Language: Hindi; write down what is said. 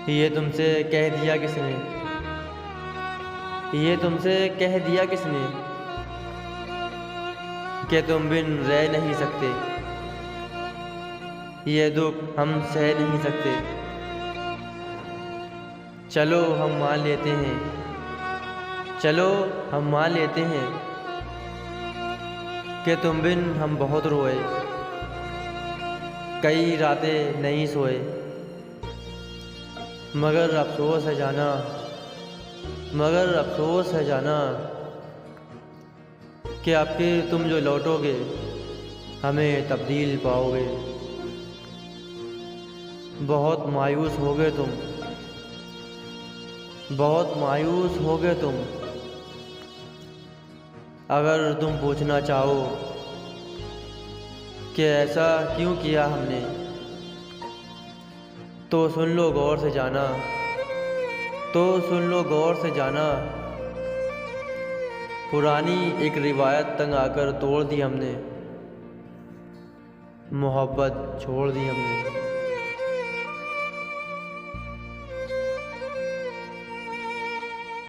ये तुमसे कह दिया किसने? ये तुमसे कह दिया किसने कि तुम बिन रह नहीं सकते? ये दुख हम सह नहीं सकते। चलो हम मान लेते हैं, चलो हम मान लेते हैं कि तुम बिन हम बहुत रोए, कई रातें नहीं सोए। मगर अफसोस है जाना, मगर अफसोस है जाना कि आपके तुम जो लौटोगे हमें तब्दील पाओगे। बहुत मायूस हो गए तुम, बहुत मायूस हो गए तुम। अगर तुम पूछना चाहो कि ऐसा क्यों किया हमने, तो सुन लो गौर से जाना, तो सुन लो गौर से जाना। पुरानी एक रिवायत तंग आकर तोड़ दी हमने, मोहब्बत छोड़ दी हमने।